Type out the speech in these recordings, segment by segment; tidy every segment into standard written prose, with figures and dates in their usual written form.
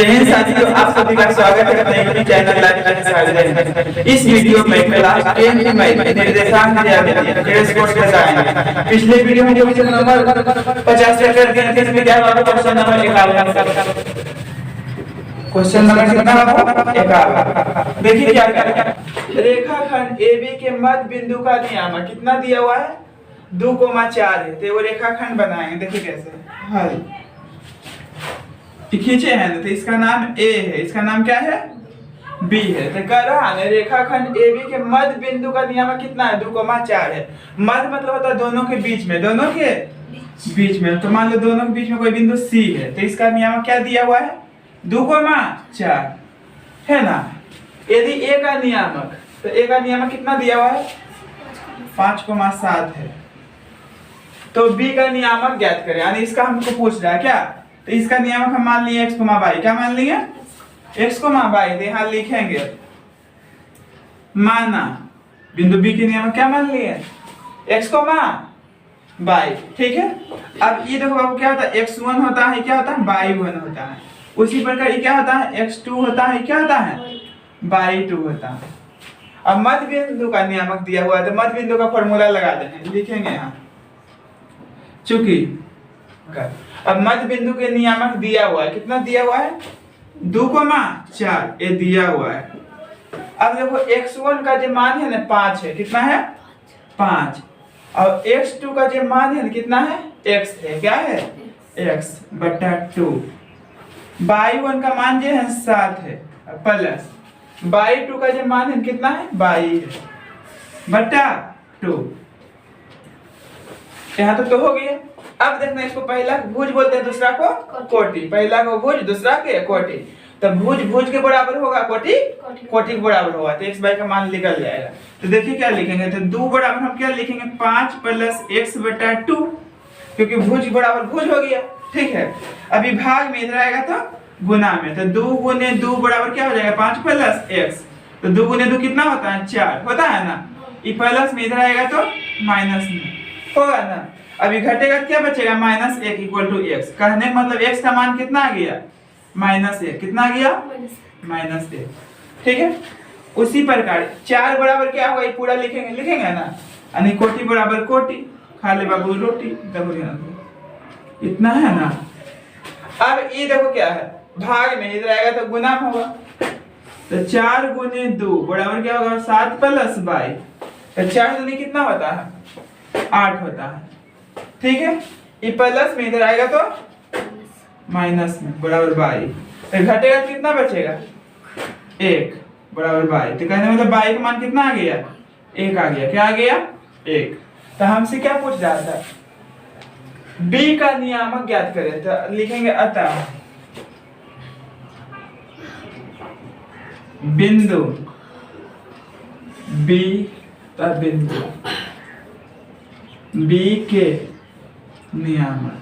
जय हिंद साथियों, आप सभी का स्वागत है अपने यूट्यूब चैनल लाइव में। इस वीडियो में क्लास 10 में निर्देशांक ज्यामिति क्रेश कोर्स बताएंगे। पिछले वीडियो में जो क्वेश्चन नंबर 50 से कर दिए थे, इसमें क्या हुआ? Question number 51। क्वेश्चन नंबर कितना है? 51। देखिए क्या करें। रेखाखंड AB के मध्य बिंदु का नियामक कितना दिया हुआ है? 2,4 है। तो वो रेखाखंड बनाएंगे। देखिए कैसे। हल खींचे हैं तो इसका नाम A है, इसका नाम क्या है? B है। तो कह रहा है रेखाखंड AB के मध्य बिंदु का नियामक कितना है? 2,4 है। मध्य मतलब होता है दोनों के बीच में, दोनों के बीच में। तो मान लो दोनों के बीच में कोई बिंदु C है, तो इसका नियामक क्या दिया हुआ है? 2,4 है ना। यदि A का नियामक, तो A का नियामक कितना दिया हुआ है? 5,7 है। तो B का नियामक ज्ञात करें, यानी इसका हमको पूछ रहा है क्या? तो इसका नियामक हम मान लिए x, y। क्या मान लिए? x, y। तो यहाँ लिखेंगे माना बिंदु B के नियामक क्या मान लिए? x, y। ठीक है। अब ये देखो बाबू क्या होता है? x1 होता है, क्या होता है? y1 होता है। उसी प्रकार ये क्या होता है? x2 होता है, क्या होता है? y2 होता है। अब मध्य बिंदु का नियामक दिया हुआ है, तो मध्य बिंदु का फॉर्मूला लगा देंगे, लिखेंगे यहाँ चूंकि अब मध्य बिंदु के नियामक दिया हुआ है, कितना दिया हुआ है? 2,4 ये दिया हुआ है। अब देखो x1 का जो मान है ना 5 है, कितना है? 5। और x2 का जो मान है ना कितना है? x है, क्या है? x/2। y1 का मान जो है 7 है, प्लस y2 का जो मान है कितना है? y/2। यहाँ तो हो गया। अब देखना, इसको पहला भुज बोलते हैं, दूसरा को कोटि। पहला को भुज, दूसरा के कोटि। तो भुज भुज के बराबर होगा, कोटि कोटि के बराबर होगा। तो x/y का मान निकल जाएगा। तो देखिए क्या लिखेंगे, तो 2 बराबर हम क्या लिखेंगे? 5 + x/2, क्योंकि भुज बराबर भुज हो गया। ठीक है। अभी भाग में इधर आएगा तो गुना में, तो 2 × 2 बराबर क्या हो जाएगा? 5 + x। तो 2 × 2 कितना होता है? 4 होता है ना। ये प्लस में इधर आएगा तो माइनस में होगा ना। अभी घटेगा क्या बचेगा? -1 = x। कहने का मतलब x का मान कितना आ गया? -1। कितना आ गया? -1। ठीक है। उसी प्रकार 4 बराबर क्या होगा? ये पूरा लिखेंगे ना। यानी कोटि बराबर कोटि, खा ले बाबू रोटी। देखो इतना है ना। अब ये देखो क्या है, भाग में इधर आएगा तो गुना होगा। तो 4 × 2 बराबर क्या होगा? 7 + y। तो 4 दूनी कितना होता है? 8 होता है। ठीक है। ये प्लस में इधर आएगा तो माइनस में बराबर y। तो घटेगा कितना बचेगा? 1 बराबर y। तो कहने मतलब y का मान कितना आ गया? 1 आ गया। क्या आ गया? 1। तो हमसे क्या पूछ रहा था? B का नियामक ज्ञात करें। तो लिखेंगे अतः बिंदु B का बिंदु B के नियामक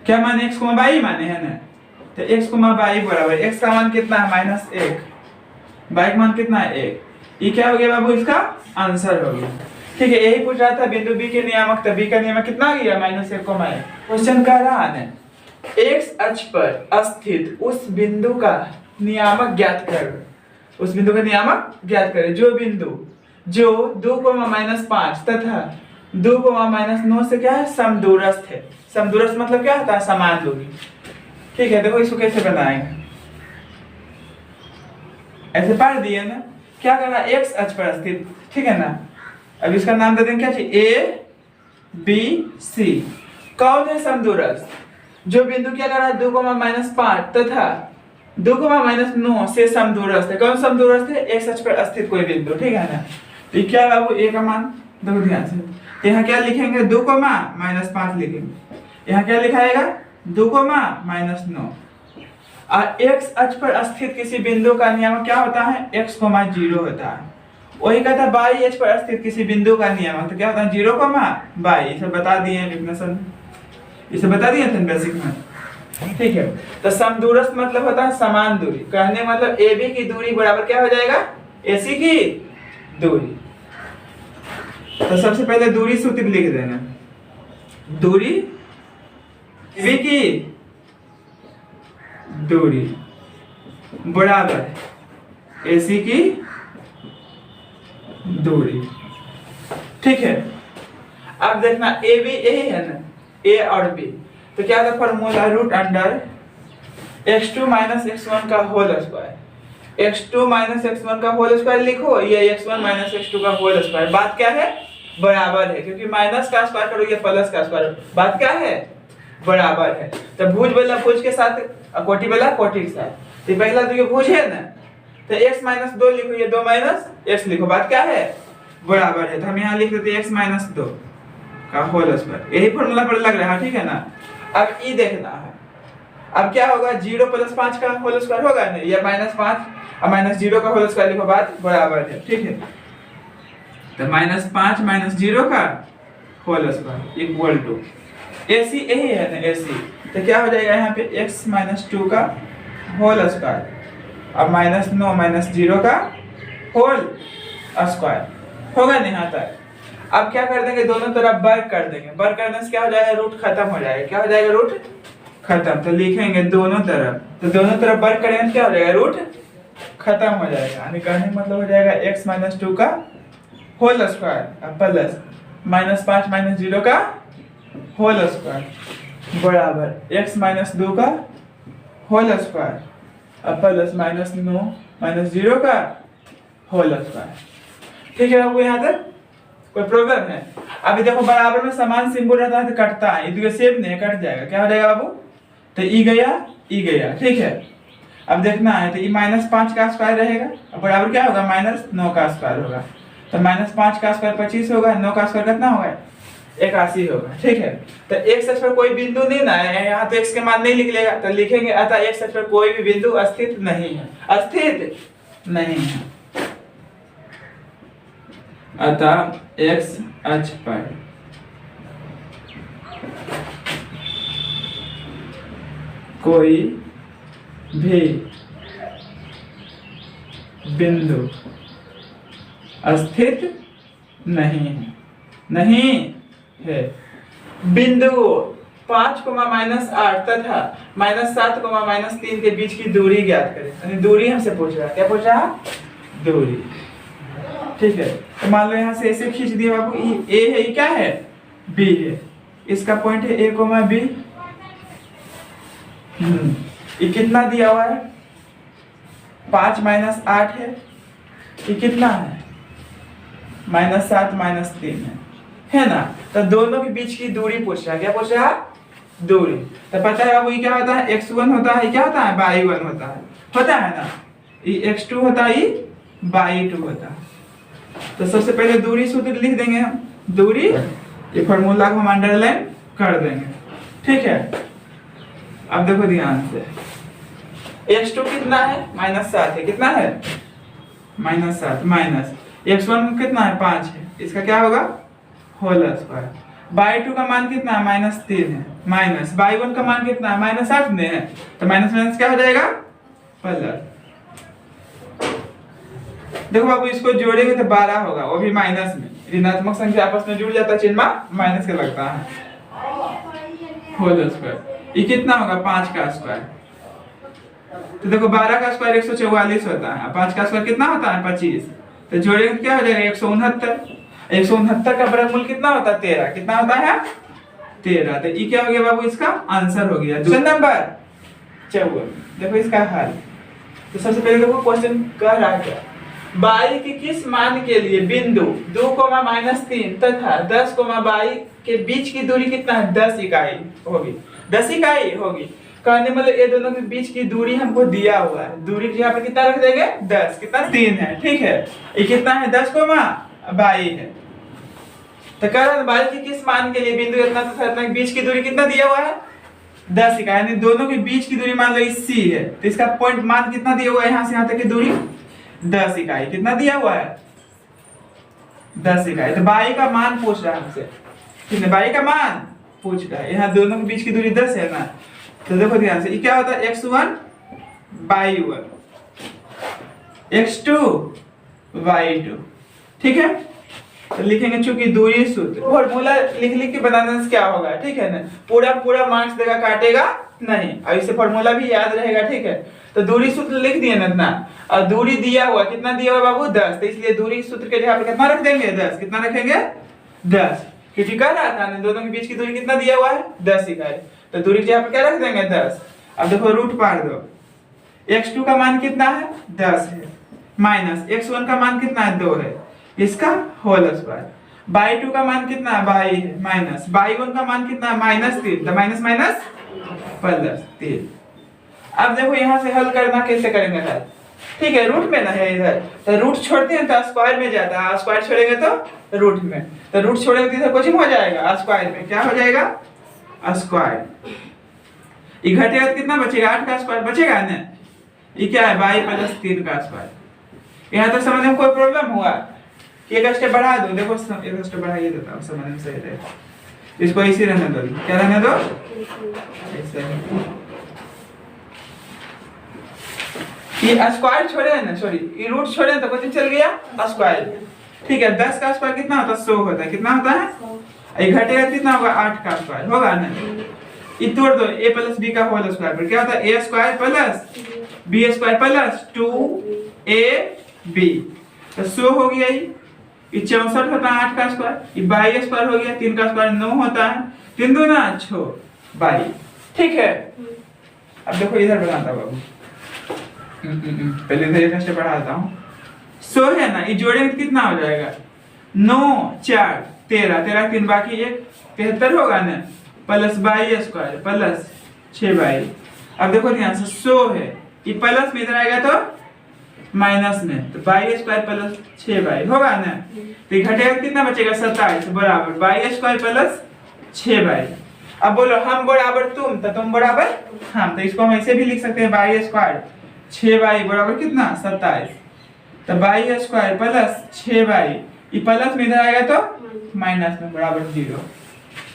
क्या माने? x, y माने है ना। तो x, y बराबर x का मान कितना है? -1। y का मान कितना है? 1। ये क्या हो गया बाबू? इसका आंसर हो गया। ठीक है। यही पूछ रहा था बिंदु B के नियामक। तो B का नियामक कितना आ गया? -1, क्वेश्चन कह रहा है x अक्ष पर स्थित उस बिंदु का नियामक ज्ञात कर। उस बिंदु का नियामक ज्ञात करें जो बिंदु जो 2, -5 तथा 2, -9 से क्या है? समदूरस्थ है। समदूरस्थ मतलब क्या होता है? समान दूरी। ठीक है। देखो इसको कैसे बनाएंगे, ऐसे पढ़ दिए ना। क्या करना? x अक्ष पर स्थित, ठीक है ना। अब इसका नाम दे देंगे क्या चाहिए? A B C। कौन है समदूरस्थ? जो बिंदु क्या कर रहा है? 2, -5 तथा 2, -9 से समदूरस्थ है। कौन समदूरस्थ है? x अक्ष पर स्थित कोई बिंदु। ठीक है ना। तो क्या बाबू? a का मान देखो ध्यान से। यहाँ क्या लिखेंगे? 2, -5 लिखेंगे। यहाँ क्या लिखाएगा? 2, -9। और x अक्ष पर स्थित किसी बिंदु का नियामक क्या होता है? x, 0 होता है। वही कहता है y अक्ष पर स्थित किसी बिंदु का नियामक तो क्या होता है? 0, y। इसे बता दिए हैं डेफिनेशन, इसे बता दिए थे बेसिक में। ठीक है। तो समदूरस्थ मतलब होता है समान दूरी। कहने मतलब AB की दूरी बराबर क्या हो जाएगा? AC की दूरी। तो सबसे पहले दूरी सूत्र लिख देना। दूरी AB की दूरी बराबर AC की दूरी। ठीक है, अब देखना ए बी यही है ना, ए और बी, तो क्या था formula root under x2 minus x1 का whole square. x2 minus x1 का होल स्क्वायर लिखो, ये x1 माइनस x2 का होल स्क्वायर। बात क्या है, बराबर है, क्योंकि माइनस का स्क्वायर करो ये प्लस का स्क्वायर, बात क्या है, बराबर है। तो भुज वाला भुज के साथ कोटि वाला कोटि के साथ, तो पहला तो ये भुज है ना, तो x माइनस 2 लिखो, ये 2 माइनस x लिखो, बात क्या है, बराबर है। तो हम यहाँ लिख देते हैं x माइनस 2 का होल स्क्वायर, यही फॉर्मूला पर लग रहा है, ठीक है ना। अब ई देखना है, अब क्या होगा, 0 प्लस 5 का होल स्क्वायर होगा ना, ये -5 और -0 का होल स्क्वायर लिखो, बात बराबर है, ठीक है। तो -5 माइनस 0 का whole square equal to AC यही है ना, AC, तो क्या हो जाएगा यहाँ पे x माइनस 2 का होल स्क्वायर और -9 माइनस 0 का होल स्क्वायर होगा नहीं यहाँ तक। अब क्या कर देंगे, दोनों तरफ वर्ग कर देंगे, वर्ग करने से क्या हो जाएगा, रूट खत्म हो जाएगा, क्या हो जाएगा, रूट खत्म। तो लिखेंगे दोनों तरफ, तो दोनों तरफ वर्ग करेंगे क्या हो जाएगा, रूट खत्म हो जाएगा, यानी कहने का मतलब हो जाएगा x माइनस 2 का होल स्क्वायर प्लस -5 माइनस 0 का होल स्क्वायर बराबर x माइनस 2 का होल स्क्वायर प्लस -9 माइनस 0 का होल स्क्वायर। ठीक है बाबू, यहाँ तक कोई प्रॉब्लम है। अभी देखो बराबर में समान सिंबल रहता है तो कटता है, ये सेम नहीं कट जाएगा, क्या हो जाएगा बाबू, तो ई गया, ठीक है। अब देखना है, तो ई -5 का स्क्वायर रहेगा और बराबर क्या होगा, -9 का स्क्वायर होगा, तो -5 का स्क्वायर 25 होगा, 9 का स्क्वायर कितना होगा, 81 होगा, ठीक है। तो x अक्ष पर कोई बिंदु नहीं ना है, यहाँ तो x के मान नहीं लिख लेगा, तो लिखेंगे अतः x अक्ष पर कोई भी बिंदु अस्तित्व नहीं है, अस्तित्व नहीं है, अतः x अक्ष पर कोई भी बिंदु अस्तित्व नहीं है। बिंदु 5, -8 तथा -7, -3 के बीच की दूरी ज्ञात करें, यानी दूरी हमसे पूछ रहा है, क्या पूछ रहा है, दूरी, ठीक है। तो मान लो यहाँ से ऐसे खींच दिया बाबू, ए है, ये क्या है, बी है, इसका पॉइंट है a, b, ये कितना दिया हुआ है, 5 - 8 है, ये कितना है, -7 -3 है ना। तो दोनों के बीच की दूरी पूछ रहा है, क्या पूछ रहा है, दूरी। तो पता है बाबू ये क्या होता है, x1 होता है, क्या होता है, y1 होता है ना, ये x2 होता है, ये y2 होता है। तो सबसे पहले दूरी सूत्र लिख देंगे हम, दूरी, ये फॉर्मूला को हम अंडरलाइन कर देंगे, ठीक है। अब देखो ध्यान से, x2 कितना है, -7 है, कितना है, -7 माइनस x1 कितना है, 5 है, इसका क्या होगा, होल स्क्वायर। y2 का मान कितना है, -3 है, माइनस y1 का मान कितना है, -8 में है, तो माइनस क्या हो जाएगा, प्लस। देखो बाबू इसको जोड़ेंगे तो 12 होगा, वो भी माइनस में, ऋणात्मक संख्या आपस में जुड़ जाता है, चिन्ह माइनस के लगता है, होल स्क्वायर। ये कितना होगा, 5 का स्क्वायर, तो देखो 12 का स्क्वायर 144 होता है, 5 का स्क्वायर कितना होता है, 25, तो जोड़ेंगे तो क्या हो जाएगा, 169 का वर्गमूल कितना होता है, 13, कितना होता है, 13। तो ये क्या हो गया बाबू, इसका आंसर हो गया क्वेश्चन नंबर 54। देखो इसका हल, तो सबसे पहले देखो क्वेश्चन कह रहा है, y के किस मान के लिए बिंदु 2, -3 तथा 10, y के बीच की दूरी कितना है, 10 इकाई होगी, 10 इकाई होगी। कहने मतलब ये दोनों के बीच की दूरी हमको दिया हुआ है, दूरी यहाँ पे कितना रख देंगे, 10, कितना, 3 है, ठीक है। ये कितना है, 10, y है। तो कह रहा है y के किस मान के लिए बिंदु इतना तथा इतना के बीच की दूरी कितना दिया हुआ है, 10 इकाई, यानी दोनों के बीच की दूरी मान लो c है, तो इसका पॉइंट मान कितना दिया हुआ है, यहाँ से यहाँ तक की दूरी 10 इकाई, कितना दिया हुआ है, 10 इकाई। तो y का मान पूछ रहा है हमसे, ठीक है, y का मान पूछ रहा है, यहाँ दोनों के बीच की दूरी 10 है ना। तो देखो ध्यान से, ये क्या होता है, x1 y1, x2 y2, ठीक है। तो लिखेंगे चूंकि दूरी सूत्र, फॉर्मूला लिख के बनाने से क्या होगा, ठीक है ना, पूरा मार्क्स देगा, काटेगा नहीं। अब इसे फॉर्मूला भी याद रहेगा, ठीक है। तो दूरी सूत्र लिख दिए ना इतना, और दूरी दिया हुआ कितना दिया हुआ बाबू 10, तो इसलिए दूरी सूत्र के जगह पे कितना रख देंगे 10, कितना रखेंगे 10, क्योंकि कह रहा था ना दोनों के बीच की दूरी कितना दिया हुआ है 10 इकाई, तो दूरी के जगह पे क्या रख देंगे 10। अब देखो रूट पार दो, x2 का मान कितना है 10 है, माइनस x1 का मान कितना है 2 है, इसका होल स्क्वायर, y2 का मान कितना है y है, माइनस y1 का मान कितना है -3, तो माइनस माइनस प्लस 3। अब देखो यहाँ से हल करना कैसे करेंगे हल, ठीक है। रूट में ना है इधर, तो रूट छोड़ते हैं तो स्क्वायर में जाता है, स्क्वायर छोड़ेंगे तो रूट में, तो रूट छोड़ेंगे तो इधर कुछ हो जाएगा स्क्वायर में, क्या हो जाएगा स्क्वायर, ये घटेगा तो कितना बचेगा 8 का स्क्वायर बचेगा ना, ये क्या है y + 3 का स्क्वायर। यहाँ तो समझने में कोई प्रॉब्लम हुआ कि एक स्टेप बढ़ा दो, देखो एक स्टेप बढ़ाइए देता हूँ, समझने में सही रहेगा। इसको इसी रहने दो, क्या रहने दो ऐसे, ये स्क्वायर छोड़े हैं ना, सॉरी ये रूट छोड़े हैं तो कुछ चल गया स्क्वायर, ठीक है। 10 का स्क्वायर कितना होता है 100 होता है, कितना होता है, ये घटेगा कितना होगा 8 का स्क्वायर होगा ना, ये तोड़ दो a + b का होल स्क्वायर पर क्या होता है a² + b² + 2ab, तो 100 हो गया, ये 64 होता है 8 का स्क्वायर, ये 22² हो गया, 3 का स्क्वायर 9 होता है, 3 दूना 6 22, ठीक है। अब देखो इधर बनाता बाबू, पहले इधर एक स्टेप बढ़ाता हूँ, 100 है ना, ये जोड़ेंगे तो कितना हो जाएगा 9 4 13 13 3 बाकी 1 73 होगा ना, प्लस y² प्लस 6y। अब देखो ध्यान से 100 है, ये प्लस में इधर आएगा तो माइनस में, तो y² प्लस 6y होगा ना, तो घटेगा कितना बचेगा 27 बराबर y² प्लस 6y। अब बोलो हम बराबर तुम, तो तुम बराबर हम, तो इसको हम ऐसे भी लिख सकते हैं y² 6y बराबर कितना 27, तो y² प्लस 6y, ये प्लस में इधर आएगा तो माइनस में बराबर 0,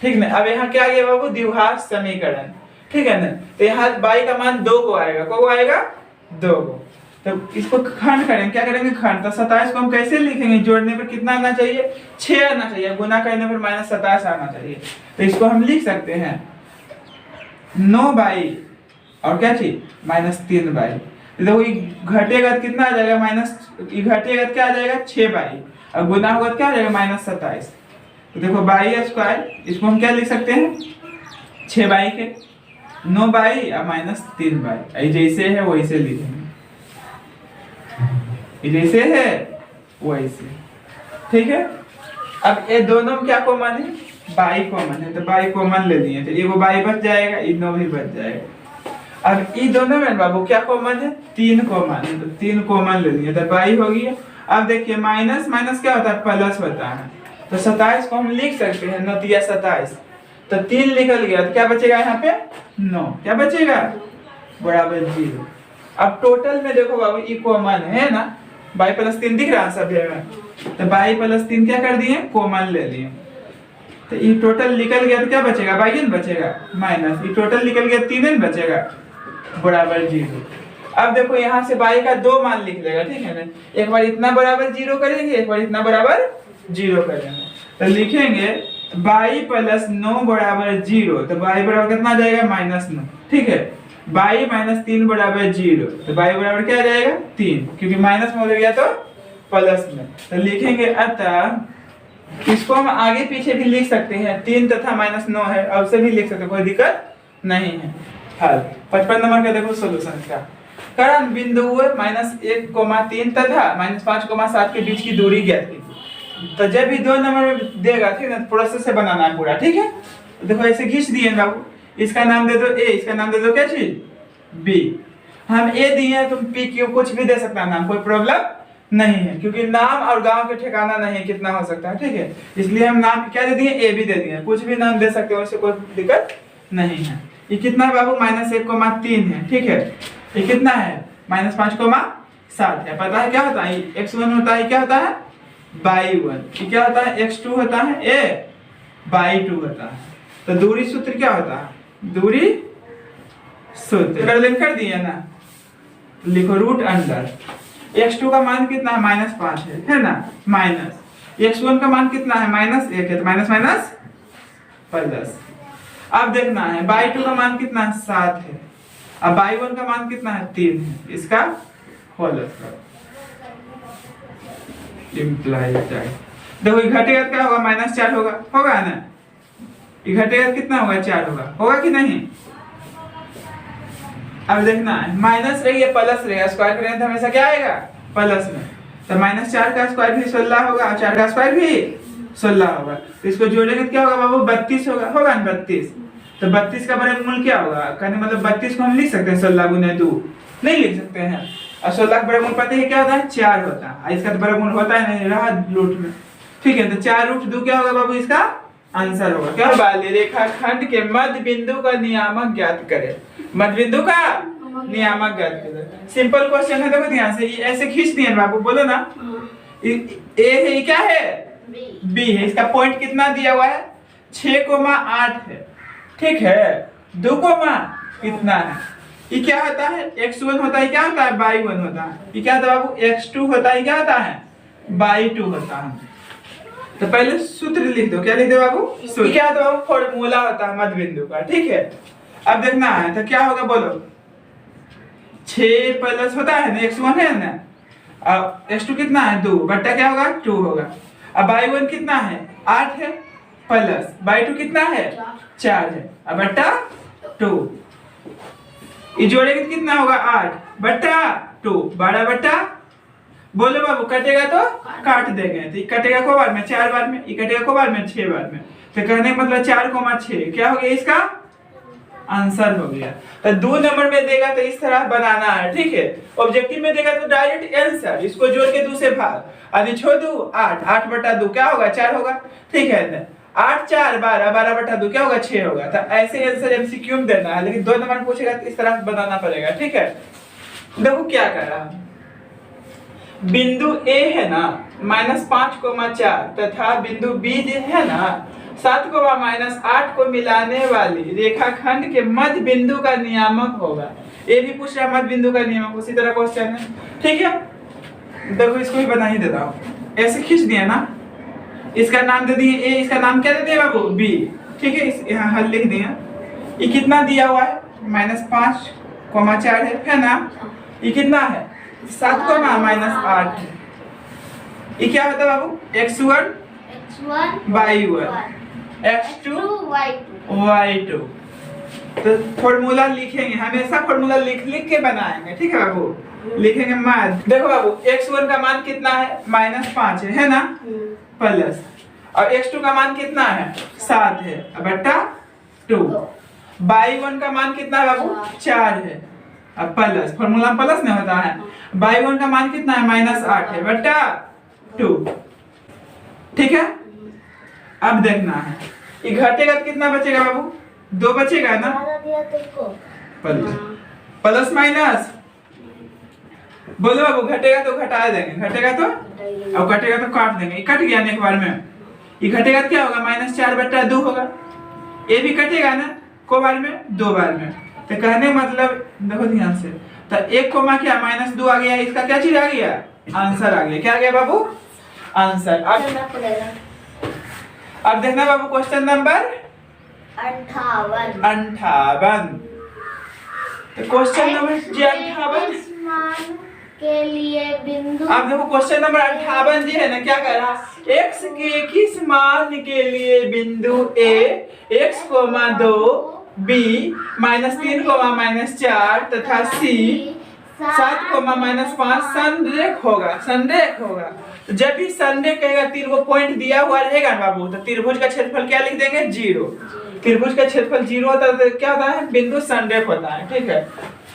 ठीक ना। अब यहाँ क्या आ गया बाबू द्विघात समीकरण, ठीक है ना, तो यहाँ y का मान 2 को आएगा, को आएगा 2 को, तो इसको खंड करेंगे, क्या करेंगे खंड, तो 27 को हम कैसे लिखेंगे, जोड़ने पर कितना आना चाहिए 6 आना चाहिए, गुना करने पर -27 आना चाहिए, तो इसको हम लिख सकते हैं 9y और क्या चीज -3y, देखो ये घटेगा तो कितना आ जाएगा माइनस, ये घटेगा तो क्या आ जाएगा 6y, और गुना होगा तो क्या आ जाएगा -27, तो देखो y², इसको हम क्या लिख सकते हैं 6y के 9y और -3y, जैसे है वैसे लिखेंगे, जैसे है वैसे, ठीक है। अब ये दोनों में क्या कॉमन है y कॉमन है, तो y कॉमन ले लिए, तो एगो y बच जाएगा, ये 9 भी बच जाएगा। अब ये दोनों में बाबू क्या कॉमन है 3 कॉमन है, तो 3 कॉमन ले लिए, तो y हो गया। अब देखिए माइनस माइनस क्या होता है प्लस होता है, तो 27 को हम लिख सकते हैं 9 × 27, तो 3 निकल गया, तो क्या बचेगा यहाँ पे 9, क्या बचेगा बराबर 0। अब टोटल में देखो बाबू ये कॉमन है ना, y + 3 दिख रहा है सब में, तो y + 3 क्या कर दिए कॉमन ले लिए, तो ये टोटल निकल गया, तो क्या बचेगा y बचेगा माइनस, ये टोटल निकल गया 3 बचेगा बराबर 0। अब देखो यहाँ से y का 2 मान लिख लेगा, ठीक है ना, एक बार इतना बराबर 0 करेंगे, एक बार इतना बराबर 0 करेंगे, तो लिखेंगे y + 9 बराबर 0, तो y बराबर कितना आ जाएगा -9, ठीक है। y - 3 बराबर 0, तो y बराबर क्या आ जाएगा 3, क्योंकि माइनस में हो गया तो प्लस में, तो लिखेंगे अतः इसको हम आगे पीछे भी लिख सकते हैं, 3 तथा -9 है, अब से भी लिख सकते हैं, कोई दिक्कत नहीं है। हल 55 नंबर का देखो सॉल्यूशन का, कारण बिंदु -1,3 तथा -5,7 के बीच की दूरी ज्ञात कीजिए, तो जब भी 2 नंबर में देगा, ठीक है ना, प्रोसेस से बनाना है पूरा, ठीक है। तो देखो ऐसे खींच दिए बाबू, इसका नाम दे दो a, इसका नाम दे दो क्या चीज b, हम a दिए हैं, तुम p q कुछ भी दे सकता है नाम, कोई प्रॉब्लम नहीं है, क्योंकि नाम और गांव के ठिकाना नहीं कितना हो सकता है, ठीक है, इसलिए हम नाम क्या दे दिए a भी दे दिए, कुछ भी नाम दे सकते हो, उससे कोई दिक्कत नहीं है। ये कितना है बाबू -1,3 है, ठीक है, ये कितना है -5,7 है, पता है क्या होता है x1 होता है, क्या होता है y1, ये क्या होता है x2 होता है a y2 होता है, तो दूरी सूत्र क्या होता है दूरी सूत्र कर दिए ना, लिखो रूट अंडर x2 का मान कितना है -5 है ना, माइनस x1 का मान कितना है -1 है, तो माइनस माइनस प्लस, अब देखना है y2 का मान कितना है 7 है, अब y1 का मान कितना है 3 है, इसका होल स्क्वायर इम्प्लाई दैट। देखो ये घटेगा क्या होगा -4 होगा, होगा ना, ये घटेगा कितना होगा 4 होगा कि नहीं। अब देखना है माइनस रही है प्लस रहेगा, स्क्वायर करेंगे तो हमेशा क्या आएगा प्लस में, तो -4 का स्क्वायर भी 16 होगा और 4 का स्क्वायर भी 16 होगा, तो इसको जोड़ेंगे तो क्या होगा बाबू 32 होगा ना 32। तो 32 का वर्गमूल क्या होगा, कहने मतलब 32 को हम लिख सकते हैं 16 गुने 2 नहीं लिख सकते हैं, और 16 का वर्गमूल पता है क्या होता है 4 होता है, इसका तो वर्गमूल होता है नहीं रहा रूट में, ठीक है। तो 4√2 क्या होगा बाबू, इसका आंसर होगा क्या, वाले रेखाखंड के मध्य बिंदु का नियामक ज्ञात करें, मध्य बिंदु का नियामक ज्ञात करें। सिंपल क्वेश्चन है, देखो ध्यान से, ये ऐसे खींच दिए बाबू, बोलो ना ए है, ये क्या है बी है, इसका पॉइंट कितना दिया हुआ है 6,8 है, ठीक है। 2, कितना है, ये क्या होता है x1 होता है, क्या होता है y1 होता है, ये क्या होता है बाबू x2 होता है, क्या होता है y2 होता है। तो पहले सूत्र लिख दो, क्या लिख दो बाबू सूत्र, क्या होता है बाबू फॉर्मूला होता है मध्य बिंदु का, ठीक है। अब देखना है तो क्या होगा बोलो, 6 प्लस होता है ना x1 है ना, अब x2 कितना है 2 बट्टा क्या होगा 2 होगा, अब y1 कितना है 8 है प्लस y2 कितना है 4 है, अब बट्टा 2, ये जोड़ेंगे तो कितना होगा 8 बट्टा 2 12 बट्टा, बोलो बाबू कटेगा तो काट देंगे, तो ये कटेगा को बार में 4 बार में, ये कटेगा को बार में 6 बार में, तो कहने का मतलब 4,6 क्या हो गया इसका आंसर हो गया। तो 2 नंबर में देगा तो इस तरह बनाना है, ठीक है। ऑब्जेक्टिव में देगा तो डायरेक्ट आंसर, इसको जोड़ के 2 से भाग, आदि छोड़ दो 8 बटा 2 क्या होगा 4 होगा, ठीक है ना। 8 4 12 12 बटा 2 क्या होगा 6 होगा। तो ऐसे आंसर एमसीक्यू में देना है, लेकिन 2 नंबर पूछेगा तो इस तरह बनाना पड़ेगा, ठीक है। देखो क्या कर रहा है, बिंदु ए है ना -5,4 तथा बिंदु बी है ना 7,-8 को मिलाने वाली रेखाखंड के मध्य बिंदु का नियामक होगा। ये भी पूछ रहा है मध्य बिंदु का नियामक, उसी तरह क्वेश्चन है, ठीक है। देखो इसको भी बना ही देता हूँ, ऐसे खींच दिया ना, इसका नाम दे दिए ए, इसका नाम क्या दे दिए बाबू बी, ठीक है। यहाँ हल लिख दिया, ये कितना दिया हुआ है -5,4 है ना, ये कितना है 7,-8, ये क्या होता है बाबू x1 y1 x2 y2। तो फॉर्मूला लिखेंगे, हमेशा फॉर्मूला लिख के बनाएंगे, ठीक है बाबू, लिखेंगे मान। देखो बाबू x1 का मान कितना है -5 है ना, प्लस, और x2 का मान कितना है 7 है बट्टा 2, y1 का मान कितना है बाबू 4 है, अब प्लस, फॉर्मूला प्लस नहीं होता है, y1 का मान कितना है -8 है बट्टा 2, ठीक है। अब देखना है ये घटेगा तो कितना बचेगा बाबू 2 बचेगा ना, प्लस माइनस, बोलो बाबू घटेगा तो घटा देंगे, घटेगा तो अब घटेगा तो काट देंगे, ये कट गया ना एक बार में, ये घटेगा तो क्या होगा -4 बट्टा 2 होगा, ये भी कटेगा ना को बार में 2 बार में, तो कहने मतलब देखो ध्यान से, तो 1 कोमा क्या -2 आ गया, इसका क्या चीज आ गया आंसर आ गया, क्या आ गया बाबू आंसर। अब देखना बाबू क्वेश्चन नंबर 58। तो क्वेश्चन नंबर 58 के लिए बिंदु, अब देखो क्वेश्चन नंबर 58 जी है ना, क्या कह रहा x के किस मान के लिए बिंदु a x, 2 b -3, -4 तथा c 7, -5 संरेख होगा, संरेख होगा। तो जब भी संरेख कहेगा तीर वो पॉइंट दिया हुआ रहेगा ना बाबू, तो त्रिभुज का क्षेत्रफल क्या लिख देंगे 0, त्रिभुज का क्षेत्रफल 0 होता है तो क्या होता है बिंदु संरेख होता है, ठीक है।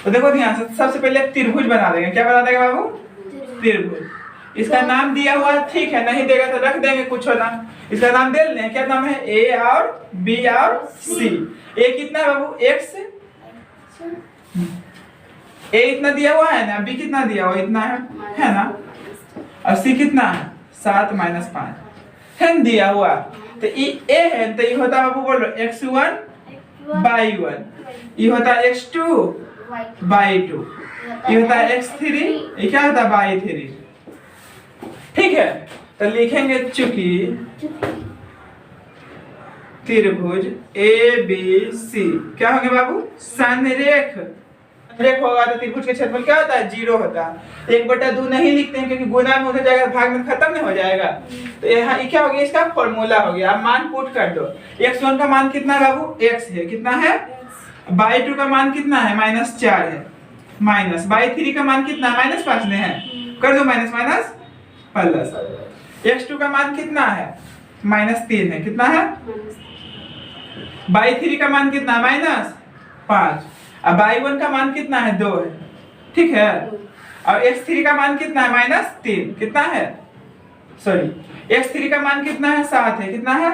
तो देखो ध्यान से, सबसे पहले त्रिभुज बना देंगे, क्या बना देंगे बाबू त्रिभुज, इसका नाम दिया हुआ है, ठीक है, नहीं देगा तो रख देंगे कुछ होना, इसका नाम दे लें, क्या नाम है ए और बी और सी। ए कितना है बाबू x, ए इतना दिया हुआ है ना, बी कितना दिया हुआ इतना है ना, और सी कितना है 7 -5 है दिया हुआ, तो ये ए है तो ये होता है बाबू बोलो x1 y1, ये होता है x2 y2, ये होता है x3, ये क्या होता है y3, ठीक है। तो लिखेंगे चूंकि त्रिभुज ABC क्या होंगे बाबू? संरेख। रेख होगा तो त्रिभुज के क्षेत्रफल क्या होता है? 0 होता है। 1/2 नहीं लिखते हैं क्योंकि गुना में उधर जाएगा, भाग में खत्म नहीं हो जाएगा। तो यहाँ क्या हो गया? इसका फॉर्मूला हो गया। अब मान पुट कर दो। x1 का मान कितना बाबू? x है। कितना है? y2 का मान कितना है? -4 है। माइनस y3 का मान कितना है? -5 में है। कर दो माइनस माइनस प्लस। x2 का मान कितना है? -3 है। कितना है? y3 का मान कितना है? -5। अब y1 का मान कितना है? 2 है। ठीक है। और x3 का मान कितना है? -3। कितना है? सॉरी, x3 का मान कितना है? 7 है। कितना है?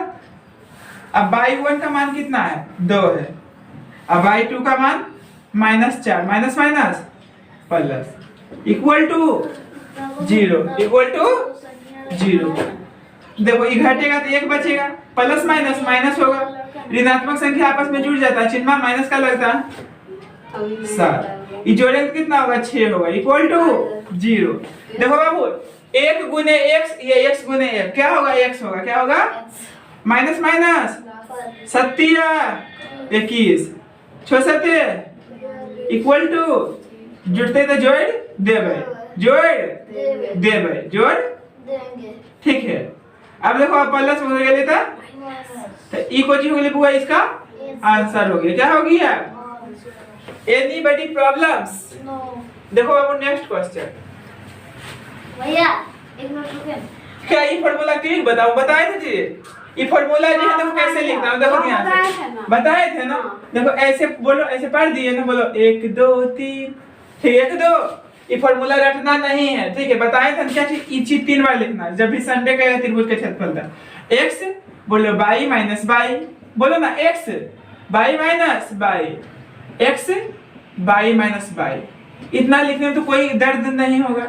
अब y1 का मान कितना है? 2 है। अब y2 का मान -4 minus minus plus equal to 0 equal to 0। देखो ये घटेगा तो 1 बचेगा, प्लस माइनस माइनस होगा, ऋणात्मक संख्या आपस में जुड़ जाता है, चिन्ह माइनस का लगता है 7, ये जोड़ेंगे तो कितना होगा? 6 होगा इक्वल टू 0। देखो बाबू 1 गुने x, ये x गुने 1 क्या होगा? x होगा। क्या होगा? माइनस माइनस 7 21 6 इक्वल टू जुड़ते तो जोड़ देवे, जोड़ देवे, जोड़ देंगे। ठीक है। अब देखो आप प्लस हो गया लेता तो ई को जी हो गया बुआ, इसका आंसर हो गया। क्या हो गया? Anybody problems? नो। देखो अब नेक्स्ट क्वेश्चन। भैया एक मिनट रुके। क्या ये फार्मूला क्लियर बताओ? बताए थे जी ये फार्मूला जो है देखो कैसे लिखना है। देखो ध्यान से बताए थे ना। देखो ऐसे बोलो, ऐसे पढ़ दिए ना, बोलो 1 2 3 ठीक है। 1 2 ये फार्मूला रटना नहीं है। ठीक है, बताए थे क्या चीज? ये चीज 3 बार लिखना है जब भी संडे का त्रिभुज का क्षेत्रफल था। x बोलो y माइनस y, बोलो ना x y minus y, x y minus y। इतना लिखने में तो कोई दर्द नहीं होगा,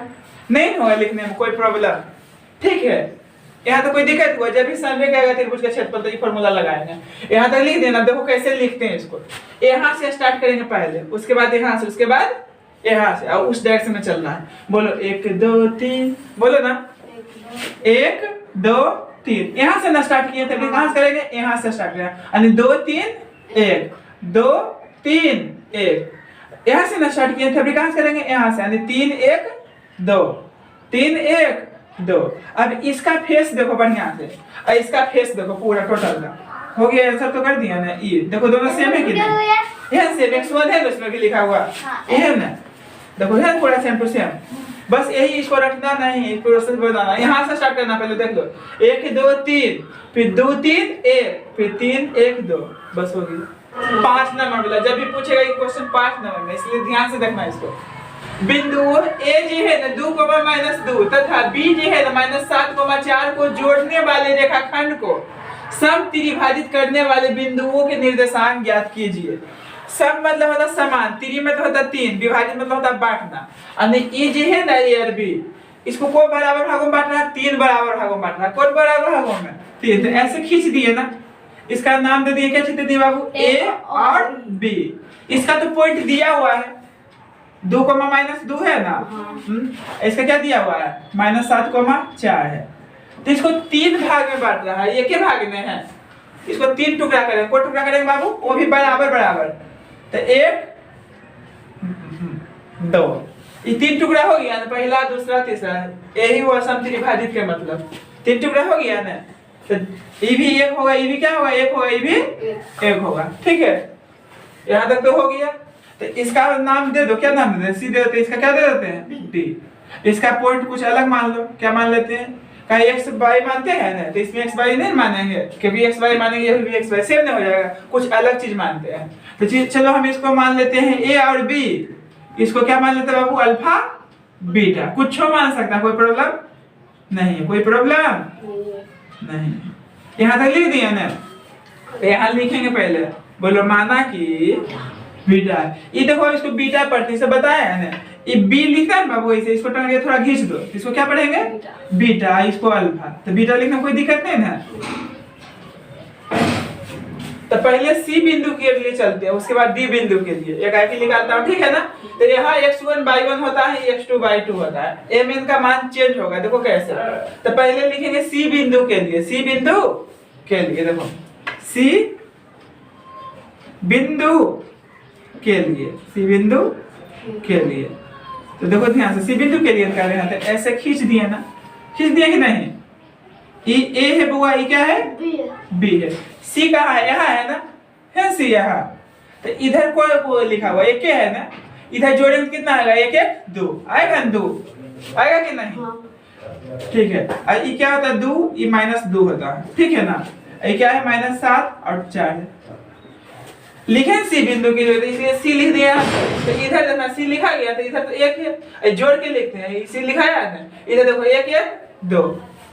नहीं होगा लिखने में कोई प्रॉब्लम। ठीक है, यहाँ तो कोई दिक्कत हुआ जब भी सर्वे करेगा त्रिभुज का क्षेत्रफल तो ये फार्मूला लगाएंगे। यहाँ तक लिख देना। देखो कैसे लिखते हैं इसको। यहाँ से स्टार्ट करेंगे पहले, उसके बाद यहाँ से, उसके बाद यहाँ से, और उस डायरेक्शन में चलना है। बोलो 1 2 3, बोलो ना 1 2 3। यहाँ से ना स्टार्ट किए थे, कहाँ से करेंगे? यहाँ से स्टार्ट करेंगे, यानी 2 3 1 2 3 1। यहाँ से ना स्टार्ट किए थे, कहाँ से करेंगे? यहाँ से, यानी 3 1 2 3 1 2। अब इसका फेस देखो बढ़िया से, और इसका फेस देखो पूरा टोटल का हो गया। आंसर तो कर दिया ना। ये देखो दोनों सेम है कि नहीं? यह सेम x1 है, उसमें भी लिखा हुआ है ना। देखो है पूरा सेम टू सेम। बस यही इसको रखना नहीं, इस प्रोसेस बताना। यहाँ से स्टार्ट करना। पहले देख लो 1 2 3, फिर 2 3 1, फिर 3 1 2, बस हो गई। 5 नंबर मिला। जब भी पूछेगा ये क्वेश्चन 5 नंबर में, इसलिए ध्यान से देखना इसको। बिंदु A जी है ना 2, -2 तथा B जी है ना -7, 4 को जोड़ने वाले रेखाखंड को सम त्रिभाजित करने वाले बिंदुओं के निर्देशांक ज्ञात कीजिए। सम मतलब होता समान, त्रि मतलब होता 3, विभाजित मतलब होता बांटना। और ये जी है ना A और B, इसको को बराबर भागों में बांटना है? 3 बराबर भागों में बांटना है। कौन बराबर भागों में? 3। तो ऐसे खींच दिए ना। इसका नाम दे दिए, क्या चित्र दिए बाबू? A और B। इसका तो पॉइंट दिया हुआ है 2, -2 है ना। इसका क्या दिया हुआ है? -7, 4 है। तो इसको 3 भाग में बांट रहा है, एक ही भाग में है। इसको 3 टुकड़ा करेंगे। कोई टुकड़ा करेंगे बाबू? वो भी बराबर बराबर। तो 1 2, ये 3 टुकड़ा हो गया ना, पहला दूसरा तीसरा। यही हुआ सम त्रिभाजित के मतलब। 3 टुकड़ा हो गया ना, तो ये भी 1 होगा, ये भी क्या होगा? 1 होगा, ये भी 1 होगा। ठीक है, यहाँ तक तो हो गया। तो इसका नाम दे दो। क्या नाम दे दें? सी दे देते हैं। इसका क्या दे देते हैं? डी। इसका पॉइंट कुछ अलग मान लो। क्या मान लेते हैं? कहीं x y मानते हैं ना, तो इसमें x y नहीं मानेंगे, क्योंकि x y मानेंगे ये भी x y सेम नहीं हो जाएगा, कुछ अलग चीज मानते हैं। तो चलो हम इसको मान लेते हैं a और b। इसको क्या मान लेते हैं बाबू? Alpha beta. कुछ मान सकता है, कोई प्रॉब्लम नहीं है, कोई प्रॉब्लम नहीं। यहाँ तक लिख दिया ना। यहाँ लिखेंगे पहले, बोलो माना कि बीटा। ये देखो इसको बीटा पढ़ते से बताया है ना। ये बी लिखता है बाबू, ऐसे इसको टंग के थोड़ा खींच दो, इसको क्या पढ़ेंगे? बीटा। इसको अल्फा। तो बीटा लिखने में कोई दिक्कत नहीं ना। तो पहले सी बिंदु के लिए चलते हैं, उसके बाद डी बिंदु के लिए एक आईपी निकालता हूं। ठीक है ना। तो यहाँ x1 y1 होता है, x2 y2 होता है। mn का मान चेंज होगा। देखो कैसे। तो पहले लिखेंगे सी बिंदु के लिए, सी बिंदु के लिए देखो सी बिंदु के लिए, सी बिंदु के लिए। तो देखो ध्यान से, सी बिंदु के लिए कर रहे हैं तो ऐसे खींच दिए ना, खींच दिए कि नहीं? ए है बुआ, ये क्या है? बी है। सी कहाँ है? यहाँ है ना, है सी यहाँ। तो इधर को लिखा हुआ एक है ना, इधर जोड़ेंगे कितना आएगा? एक एक दो आएगा ना, दो आएगा कि नहीं? ठीक है। और ये क्या होता है? दो, ये -2 होता है, ठीक है ना? ये क्या है? -7 और 4 है। लिखे सी बिंदु की जो, इसलिए सी लिख दिया। तो इधर देखना सी लिखा गया, तो इधर तो एक है, जोड़ के लिखते हैं, सी लिखाया है ना, इधर देखो एक एक दो,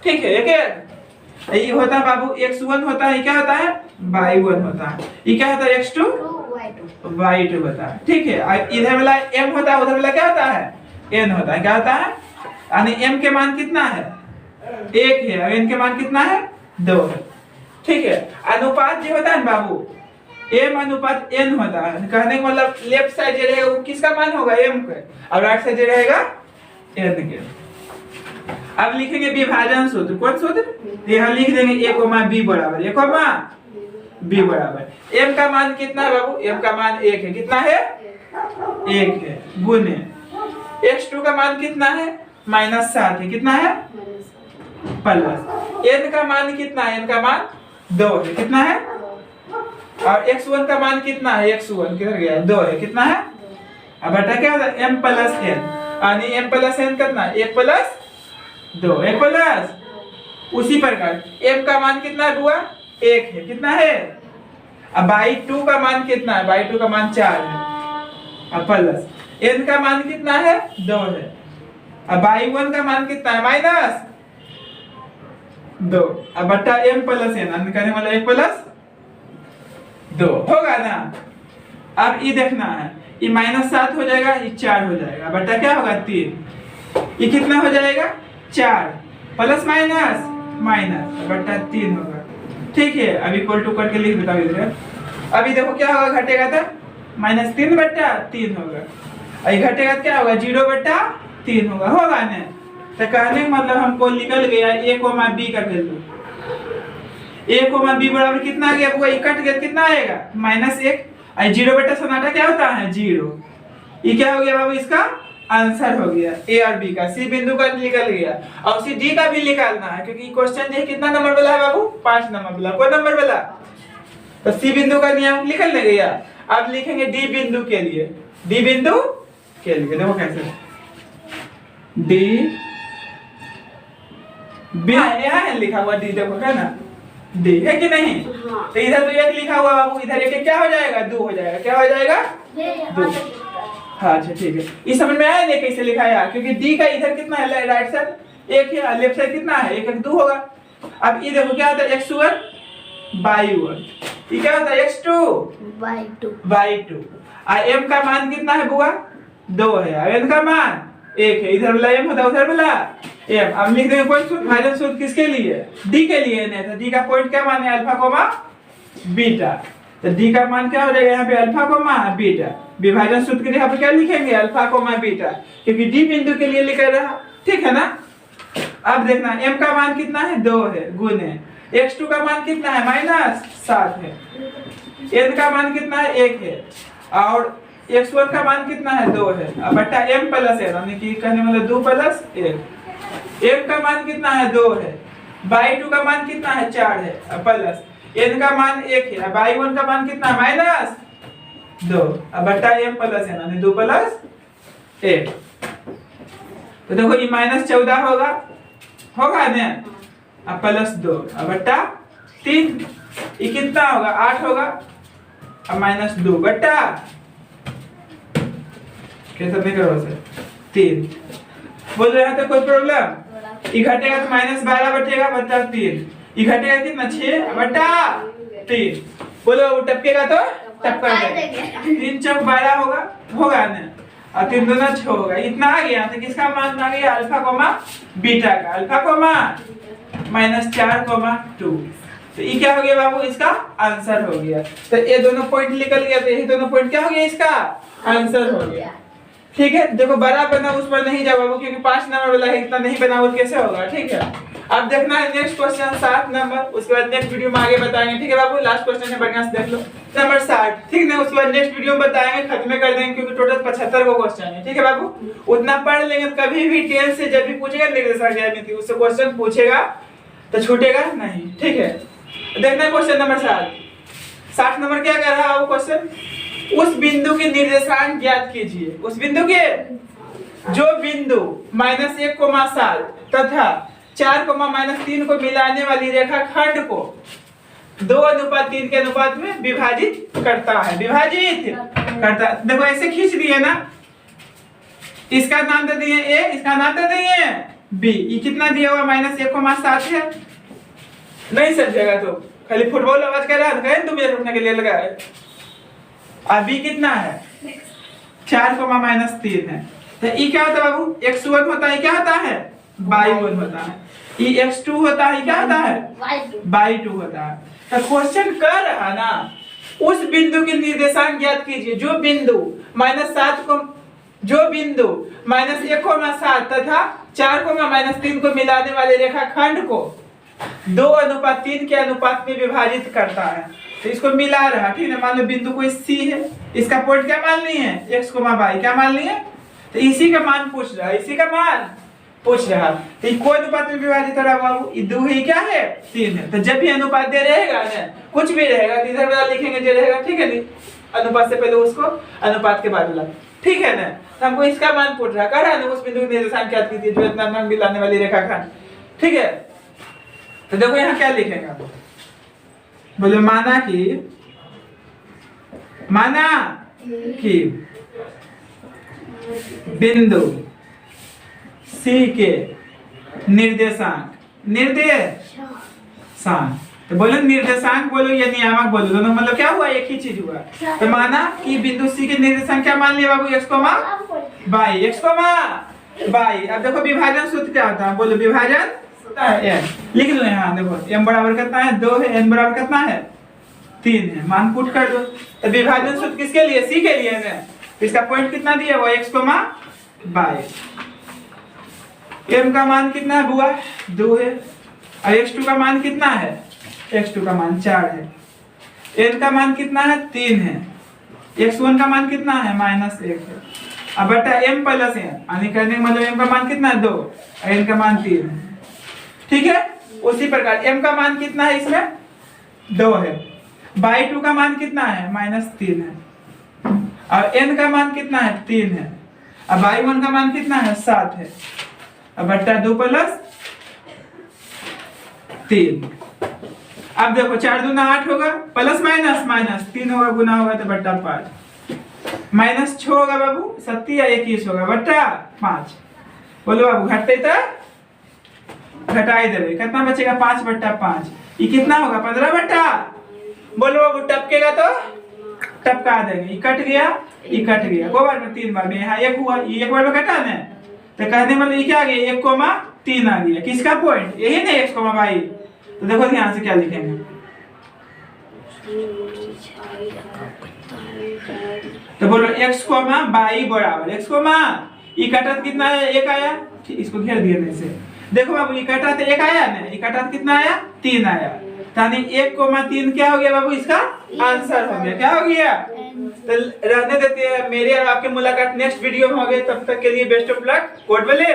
ठीक है, एक एक। ये होता है बाबू x1 होता है, क्या होता है? y1 होता है। ये क्या होता है? x2 y2 होता है, ठीक है। और इधर वाला m होता है, उधर वाला क्या होता है? n होता है। क्या होता है? यानी m के मान कितना है? 1 है, और n के मान कितना है? 2 है, ठीक है। अनुपात जो होता है ना बाबू, m अनुपात n होता है। कहने का मतलब लेफ्ट साइड जो रहेगा वो किसका मान होगा? m का, और राइट साइड जो रहेगा n के। अब लिखेंगे विभाजन सूत्र। कौन सूत्र? यहाँ लिख देंगे a, b बराबर a, b बराबर m का मान कितना है बाबू? m का मान 1 है। कितना है? 1 है, गुने x2 का मान कितना है? -7 है। कितना है? प्लस n का मान कितना है? n का मान 2 है। कितना है? और x1 का मान कितना है? x1 किधर गया? 2 है। कितना है? अब बटा क्या होता है? m प्लस n, यानी m प्लस n कितना है? 1 प्लस 2, 1 प्लस। उसी प्रकार m का मान कितना है बुआ? 1 है। कितना है? अब y2 का मान कितना है? y2 का मान 4 है, अब प्लस n का मान कितना है? 2 है। अब y1 का मान कितना है? -2, अब बटा m प्लस n, करने वाला 1 प्लस 2 होगा ना। अब ये देखना है, ये -7 हो जाएगा, ये 4 हो जाएगा, बटा क्या होगा? 3। ये कितना हो जाएगा? 4 प्लस माइनस माइनस, बटा 3 होगा, ठीक है। अब इक्वल टू करके लिख देता हूं इधर। अभी देखो क्या होगा? घटेगा तो -3 बटा 3 होगा, और ये घटेगा क्या होगा? 0 बटा 3 होगा, होगा ना। तो कहने का मतलब हमको निकल गया a, b का वैल्यू। a, b बराबर कितना आ गया? वो कट गया, कितना आएगा? -1, और 0 बटा सन्नाटा क्या होता है? 0। ये क्या हो गया बाबू? इसका आंसर हो गया a और b का। सी बिंदु का निकल गया, और उसी d का भी निकालना है, क्योंकि क्वेश्चन जो कितना नंबर वाला है बाबू? 5 नंबर वाला। कौन नंबर वाला? तो सी बिंदु का नियम निकल ले गया। अब लिखेंगे डी बिंदु के लिए, डी बिंदु के लिए देखो कैसे, डी यहाँ है लिखा हुआ डी, देखो है ना, डी है कि नहीं? हाँ। तो इधर तो 1 लिखा हुआ बाबू, इधर 1 क्या हो जाएगा? 2 हो जाएगा। क्या हो जाएगा? 2। हाँ अच्छा ठीक है। इस समझ में आया नहीं कैसे लिखा है? क्योंकि डी का इधर कितना है? राइट साइड 1 है, लेफ्ट साइड कितना है? 1 1 2 होगा। अब ये देखो क्या होता है? x1 y1, ये क्या होता है? x2 y2। और m का मान कितना है बुआ? 2 है, और n का मान 1 है। इधर वाला m होता है, उधर वाला m। अब लिख देंगे कोई सूत्र, विभाजन सूत्र किसके लिए? d के लिए ना। तो d का पॉइंट क्या मान है? Alpha comma beta. तो d का मान क्या हो जाएगा यहाँ पे? Alpha comma beta. विभाजन सूत्र के लिए यहाँ पे क्या लिखेंगे? अल्फा कोमा बीटा, क्योंकि डी बिंदु के लिए लिख रहा, ठीक है ना। अब देखना m का मान कितना है? 2 है, गुने x2 का मान कितना है? -7 है, n का मान कितना है? 1 है, और x1 का मान कितना है? 2 है, अब बटा m प्लस n, यानी कि कहने मतलब 2 प्लस 1। m का मान कितना है? 2 है, y2 का मान कितना है? 4 है, प्लस n का मान 1 है, y1 का मान कितना है? -2, अब बटा m प्लस n, यानी 2 प्लस 1। तो देखो ये -14 होगा, होगा ना, अब +2, अब बटा 3, ये कितना होगा? 8 होगा, अब -2 बटा कैसे नहीं करो सर 3। बोल रहे हैं तो कोई प्रॉब्लम? ये घटेगा तो -12 बटेगा बटा 3, ये घटेगा कितना? 6 बटा 3। बोलो टपकेगा तो टपका देगा, 3 चौक 12 होगा, होगा ना, और 3 दूना 6 होगा। इतना आ गया, तो किसका मान आ गया? अल्फा कोमा बीटा का, अल्फा कोमा -4,2। तो ये क्या हो गया बाबू? इसका आंसर हो गया। तो ये दोनों पॉइंट निकल गया, तो यही दोनों पॉइंट क्या हो गया? इसका आंसर हो गया। ठीक है, देखो बड़ा बना उस पर नहीं जाओ बाबू, क्योंकि 5 नंबर वाला है, इतना नहीं बना वो कैसे होगा। ठीक है, अब देखना है नेक्स्ट क्वेश्चन 7 नंबर, उसके बाद नेक्स्ट वीडियो में आगे बताएंगे। ठीक है बाबू, लास्ट क्वेश्चन है, बढ़िया से देख लो नंबर 60। ठीक ना, उसके बाद नेक्स्ट वीडियो में बताएंगे, खत्म कर देंगे, क्योंकि टोटल 75 को क्वेश्चन है। ठीक है बाबू, उतना पढ़ लेंगे, कभी भी टेंथ से जब भी पूछेगा निर्देशांक ज्यामिति उससे क्वेश्चन पूछेगा तो छूटेगा नहीं। ठीक है, देखना क्वेश्चन नंबर 60 नंबर क्या कह रहा है वो क्वेश्चन, उस बिंदु के निर्देशांक ज्ञात कीजिए। उस बिंदु के जो बिंदु -1,7 तथा 4,-3 को मिलाने वाली रेखाखंड को 2:3 के अनुपात में विभाजित करता है। विभाजित करता, देखो ऐसे खींच दिए ना, इसका नाम दे दिए ए, इसका नाम दे दिए बी। ये कितना दिया हुआ -1,7 है, नहीं समझेगा तो खाली फुटबॉल आवाज कर रहा है, तुम ये रुकने के लिए लगा है। अभी कितना है 4,-3 है, तो ये क्या होता है बाबू, x1 होता है, क्या होता है y1 होता है, ये x2 होता है, क्या होता है y2 होता है। तो क्वेश्चन कर रहा ना, उस बिंदु के निर्देशांक ज्ञात कीजिए जो बिंदु -1,7 तथा 4,-3 को मिलाने वाले रेखाखंड को 2:3 के अनुपात में विभाजित करता है। तो इसको मिला रहा, ठीक है, मान लो बिंदु कोई C है, इसका पॉइंट क्या मान ली है x, y, क्या मान ली है, तो इसी का मान पूछ रहा है, इसी का मान पूछ रहा है। तो ये कोई अनुपात में विभाजित हो रहा है बाबू, ये 2 है, क्या है 3 है। तो जब भी अनुपात दे रहेगा ना, कुछ भी रहेगा तो इधर वाला लिखेंगे जो रहेगा, ठीक है नहीं, अनुपात से पहले उसको, अनुपात के बाद वाला, ठीक है ना। तो हमको इसका मान पूछ रहा है, कह रहा है ना उस बिंदु के निर्देशांक ज्ञात कीजिए जो इतना मान मिलाने वाली रेखाखंड। ठीक है, तो देखो यहाँ क्या लिखेगा, बोले माना कि बिंदु C के निर्देशांक तो बोलो निर्देशांक बोलो या नियामक बोलो, दोनों मतलब क्या हुआ, एक ही चीज हुआ। तो माना कि बिंदु C के निर्देशांक क्या मान लिया बाबू, x, y। अब देखो विभाजन सूत्र क्या होता है, बोलो विभाजन n, लिख लो यहाँ, देखो m बराबर कितना है 2 है, n बराबर कितना है 3 है, मान पुट कर दो। तो विभाजन सूत्र किसके लिए, C के लिए है, इसका पॉइंट कितना दिया हुआ x, y। m का मान कितना है बुआ 2 है, और x2 का मान कितना है, x2 का मान 4 है, n का मान कितना है 3 है, x1 का मान कितना है -1 है। अब बटा m प्लस n, यानी करने का मतलब m का मान कितना है 2 और n का मान 3 है। ठीक है, उसी प्रकार m का मान कितना है, इसमें 2 है, y2 का मान कितना है -3 है, और n का मान कितना है 3 है, अब y1 का मान कितना है 7 है। अब बट्टा 2 प्लस 3, अब देखो 4 दूना 8 होगा, प्लस माइनस 3 होगा, गुना होगा तो बट्टा 5, माइनस 6 होगा बाबू 7 या 21 होगा, बट्टा 5। बोलो बाबू घटते तो घटाई देवे, कितना बचेगा 5/5, ये कितना होगा 15 बोलो बाबू टपकेगा तो टपका देंगे, ये कट गया, ये कट गया, को बार में 3 बार में, यहाँ 1 हुआ, ये 1 बार में घटा ना, तो कहने मतलब ये क्या आ गया 1,3 आ गया, किसका पॉइंट यही ना x, y। तो देखो ध्यान से क्या लिखेंगे, तो बोलो x, y बराबर x, ये कटा कितना है 1 आया, इसको घेर दिया से, देखो बाबू ये कटा तो 1 आया ना, ये कटा कितना आया 3 आया, यानी 1,3 क्या हो गया बाबू, इसका आंसर हो गया, क्या हो गया। तो रहने देते हैं, मेरी और आपकी मुलाकात नेक्स्ट वीडियो में हो गई, तब तक के लिए best of luck, God bless.